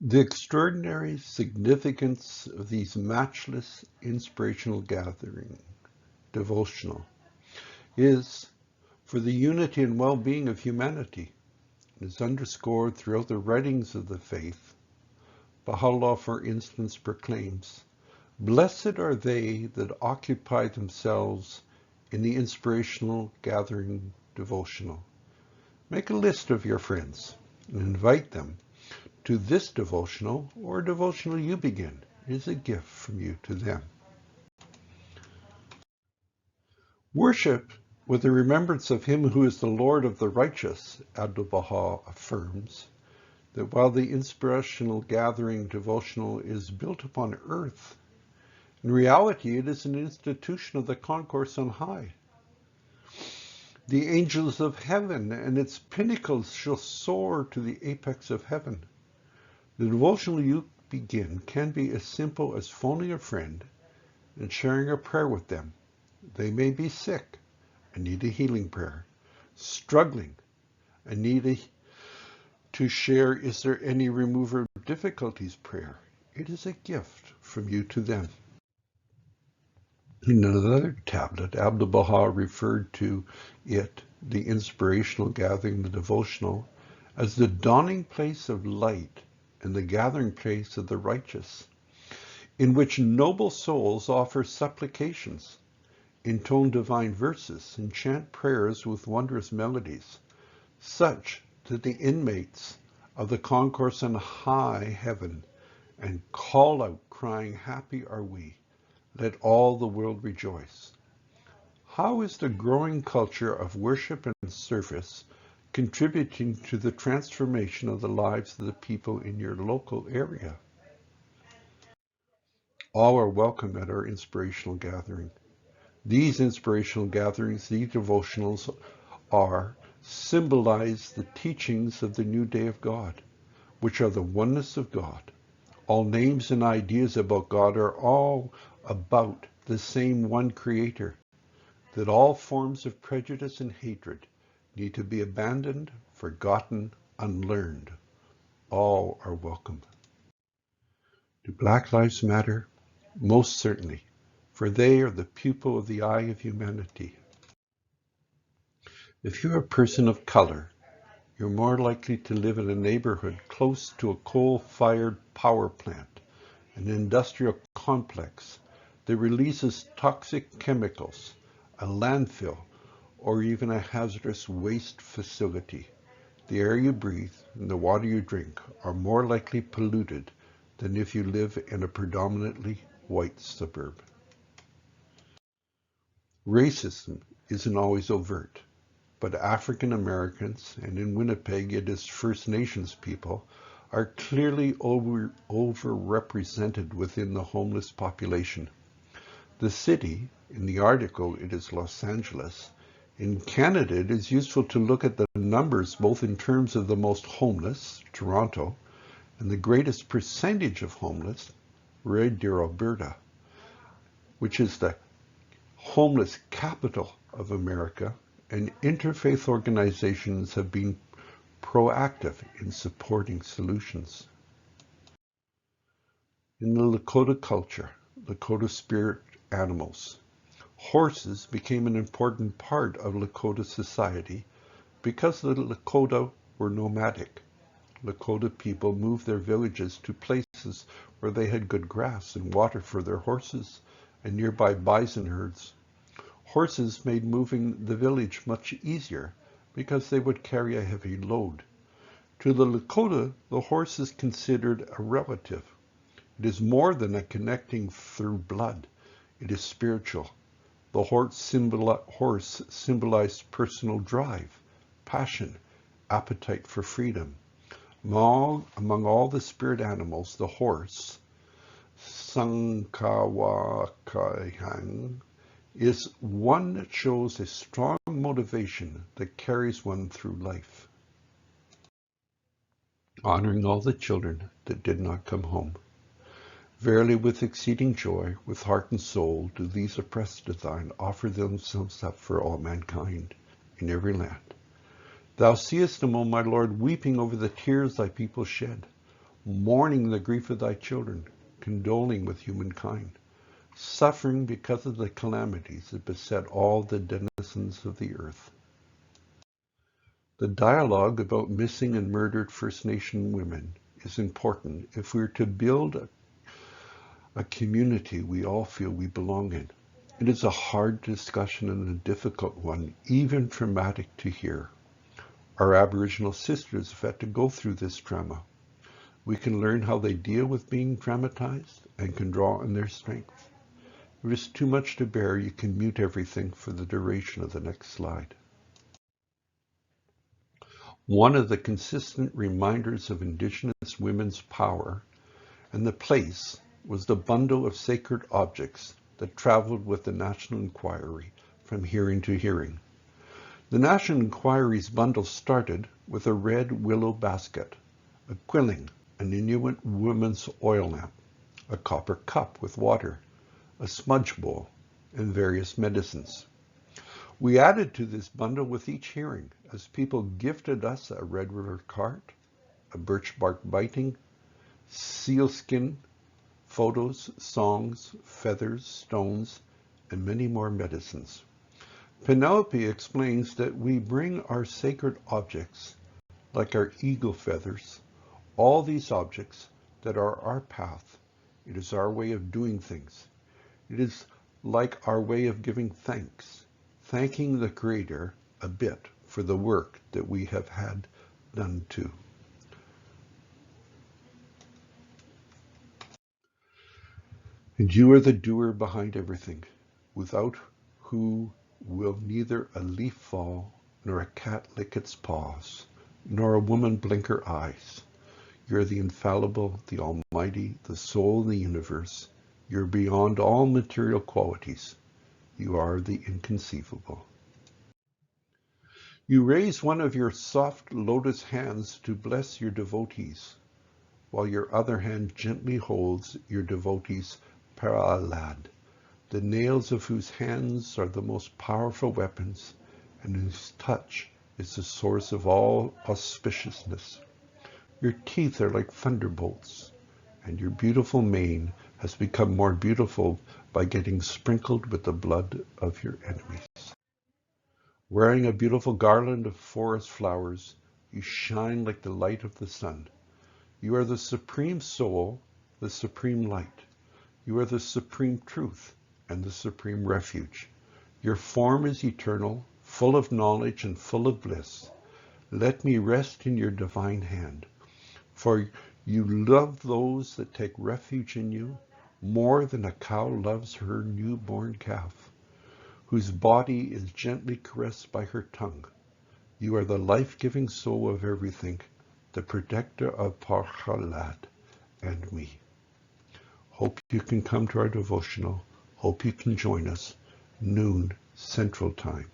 The extraordinary significance of these matchless inspirational gathering, devotional, is for the unity and well-being of humanity. It is underscored throughout the writings of the faith. Baha'u'llah, for instance, proclaims, "Blessed are they that occupy themselves in the inspirational gathering devotional." Make a list of your friends and invite them to this devotional or devotional you begin. It is a gift from you to them. Worship with the remembrance of him who is the Lord of the righteous, Abdu'l-Baha affirms that while the inspirational gathering devotional is built upon earth, in reality it is an institution of the concourse on high. The angels of heaven and its pinnacles shall soar to the apex of heaven. The devotional you begin can be as simple as phoning a friend and sharing a prayer with them. They may be sick and need a healing prayer, struggling and need to share "Is there any remover of difficulties?" prayer. It is a gift from you to them. In another tablet, Abdu'l-Baha referred to it, the inspirational gathering, the devotional, as the dawning place of light and the gathering place of the righteous, in which noble souls offer supplications, intone divine verses, and chant prayers with wondrous melodies, such that the inmates of the concourse on high heaven and call out, crying, "Happy are we, let all the world rejoice." How is the growing culture of worship and service contributing to the transformation of the lives of the people in your local area? All are welcome at our inspirational gathering. These inspirational gatherings, these devotionals symbolize the teachings of the new day of God, which are the oneness of God. All names and ideas about God are all about the same one creator, that all forms of prejudice and hatred need to be abandoned, forgotten, unlearned. All are welcome. Do Black Lives Matter? Most certainly, for they are the pupil of the eye of humanity. If you're a person of color, you're more likely to live in a neighborhood close to a coal-fired power plant, an industrial complex that releases toxic chemicals, a landfill, or even a hazardous waste facility. The air you breathe and the water you drink are more likely polluted than if you live in a predominantly white suburb. Racism isn't always overt, but African Americans, and in Winnipeg it is First Nations people, are clearly overrepresented within the homeless population. The city, in the article it is Los Angeles. In Canada, it is useful to look at the numbers both in terms of the most homeless, Toronto, and the greatest percentage of homeless, Red Deer, Alberta, which is the homeless capital of America, and interfaith organizations have been proactive in supporting solutions. In the Lakota culture, Lakota spirit animals, horses became an important part of Lakota society because the Lakota were nomadic. Lakota people moved their villages to places where they had good grass and water for their horses and nearby bison herds. Horses made moving the village much easier because they would carry a heavy load. To the Lakota, the horse is considered a relative. It is more than a connecting through blood. It is spiritual. The horse symbolized personal drive, passion, appetite for freedom. Among all the spirit animals, the horse, Sankawakahang, is one that shows a strong motivation that carries one through life. Honoring all the children that did not come home. Verily with exceeding joy, with heart and soul, do these oppressed of thine offer themselves up for all mankind in every land. Thou seest them, O my Lord, weeping over the tears thy people shed. mourning the grief of thy children, condoling with humankind, suffering because of the calamities that beset all the denizens of the earth. The dialogue about missing and murdered First Nation women is important if we're to build a community we all feel we belong in. It is a hard discussion and a difficult one, even traumatic to hear. Our Aboriginal sisters have had to go through this trauma. We can learn how they deal with being traumatized and can draw on their strength. If it's too much to bear, you can mute everything for the duration of the next slide. One of the consistent reminders of Indigenous women's power and the place was the bundle of sacred objects that traveled with the National Inquiry from hearing to hearing. The National Inquiry's bundle started with a red willow basket, a quilling, an Inuit woman's oil lamp, a copper cup with water, a smudge bowl, and various medicines. We added to this bundle with each hearing as people gifted us a red river cart, a birch bark biting, sealskin, photos, songs, feathers, stones, and many more medicines. Penelope explains that we bring our sacred objects, like our eagle feathers, all these objects that are our path. It is our way of doing things. It is like our way of giving thanks, thanking the Creator a bit for the work that we have had done too. And you are the doer behind everything, without who will neither a leaf fall, nor a cat lick its paws, nor a woman blink her eyes. You're the infallible, the almighty, the soul of the universe. You're beyond all material qualities. You are the inconceivable. You raise one of your soft lotus hands to bless your devotees, while your other hand gently holds your devotee's paralad, the nails of whose hands are the most powerful weapons, and whose touch is the source of all auspiciousness. Your teeth are like thunderbolts, and your beautiful mane has become more beautiful by getting sprinkled with the blood of your enemies. Wearing a beautiful garland of forest flowers, you shine like the light of the sun. You are the supreme soul, the supreme light. You are the supreme truth and the supreme refuge. Your form is eternal, full of knowledge and full of bliss. Let me rest in your divine hand, for you love those that take refuge in you more than a cow loves her newborn calf, whose body is gently caressed by her tongue. You are the life-giving soul of everything, the protector of Parhalad and me. Hope you can come to our devotional. Hope you can join us, noon Central Time.